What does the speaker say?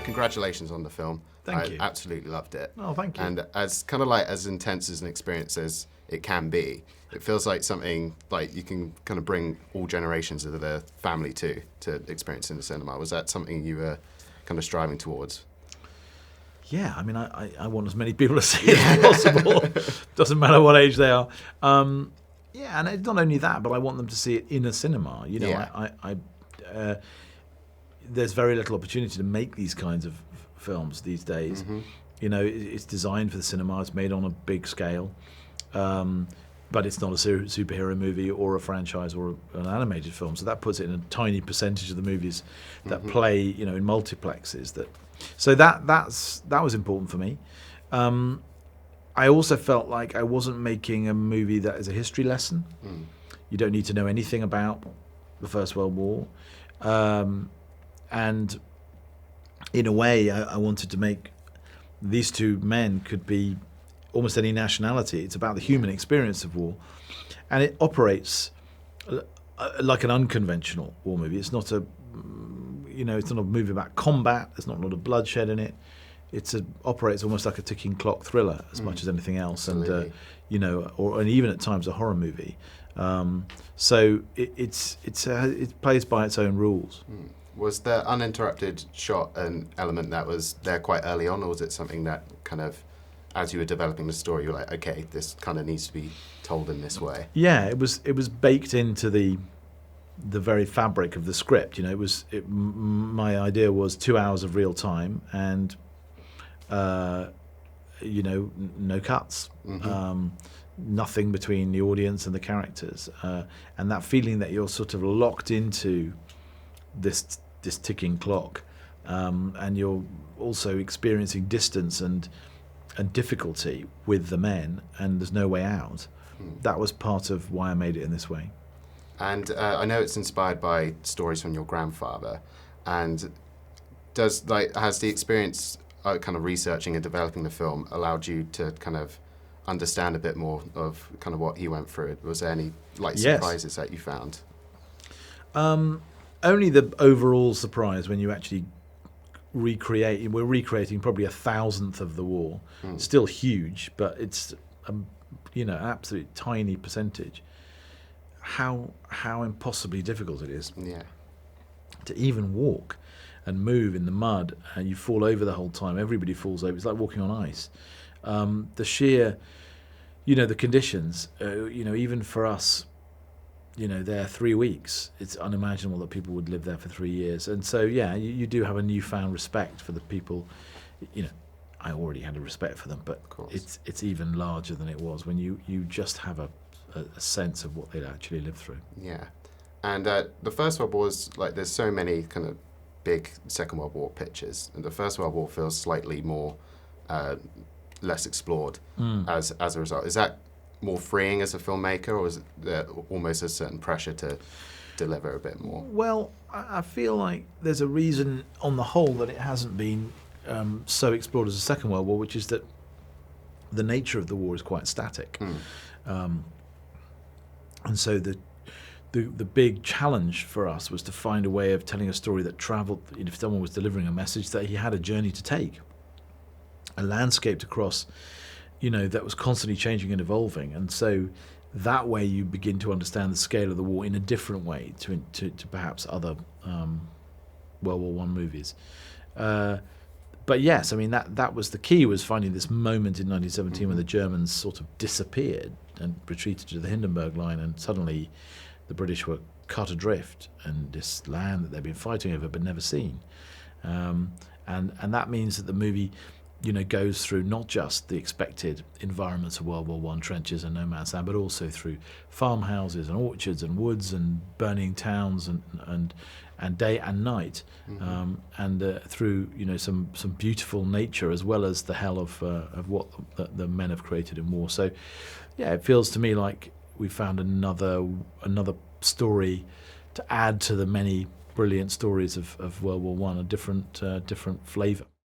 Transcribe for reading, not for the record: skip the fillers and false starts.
Congratulations on the film. Thank you. I absolutely loved it. Oh, thank you. And as kind of like as intense as an experience as it can be, it feels like something like you can kind of bring all generations of the family to experience in the cinema. Was that something you were kind of striving towards? Yeah, I mean, I want as many people to see it as possible. Doesn't matter what age they are. Yeah, and it's not only that, but I want them to see it in a cinema. You know, Yeah. There's very little opportunity to make these kinds of films these days. Mm-hmm. You know, it's designed for the cinema. It's made on a big scale, but it's not a superhero movie or a franchise or an animated film. So that puts it in a tiny percentage of the movies that play, you know, in multiplexes. So that was important for me. I also felt like I wasn't making a movie that is a history lesson. You don't need to know anything about the First World War. And in a way, I wanted to make these two men could be almost any nationality. It's about the human experience of war. And it operates like an unconventional war movie. It's not it's not a movie about combat. There's not a lot of bloodshed in it. It operates almost like a ticking clock thriller as much as anything else. Absolutely. And even at times a horror movie. So it plays by its own rules. Was the uninterrupted shot an element that was there quite early on, or was it something that kind of, as you were developing the story, you were like, okay, this kind of needs to be told in this way? Yeah, it was baked into the very fabric of the script. You know, my idea was 2 hours of real time and no cuts. Nothing between the audience and the characters, and that feeling that you're sort of locked into this ticking clock, and you're also experiencing distance and difficulty with the men, and there's no way out. That was part of why I made it in this way. And I know it's inspired by stories from your grandfather. And has the experience kind of researching and developing the film allowed you to kind of understand a bit more of kind of what he went through? Was there any surprises that you found? Only the overall surprise when you actually recreate. We're recreating probably 1,000th of the war. Still huge, but it's an absolute tiny percentage. How impossibly difficult it is. Yeah. To even walk and move in the mud, and you fall over the whole time. Everybody falls over. It's like walking on ice. The sheer, the conditions. Even for us. There 3 weeks. It's unimaginable that people would live there for 3 years. And so, yeah, you do have a newfound respect for the people. I already had a respect for them, but it's even larger than it was when you just have a sense of what they'd actually lived through. Yeah. And the First World War is like, there's so many kind of big Second World War pictures, and the First World War feels slightly more less explored as a result. Is that more freeing as a filmmaker, or is there almost a certain pressure to deliver a bit more? Well, I feel like there's a reason on the whole that it hasn't been so explored as the Second World War, which is that the nature of the war is quite static. And so the big challenge for us was to find a way of telling a story that travelled, if someone was delivering a message, that he had a journey to take, a landscape to cross, that was constantly changing and evolving. And so that way you begin to understand the scale of the war in a different way to perhaps other World War I movies. But yes, I mean, that was the key, was finding this moment in 1917 when the Germans sort of disappeared and retreated to the Hindenburg Line, and suddenly the British were cut adrift in this land that they'd been fighting over but never seen. And that means that the movie goes through not just the expected environments of World War I, trenches and no man's land, but also through farmhouses and orchards and woods and burning towns and day and night, and through some beautiful nature, as well as the hell of what the men have created in war. So, yeah, it feels to me like we found another story to add to the many brilliant stories of World War I, a different flavour.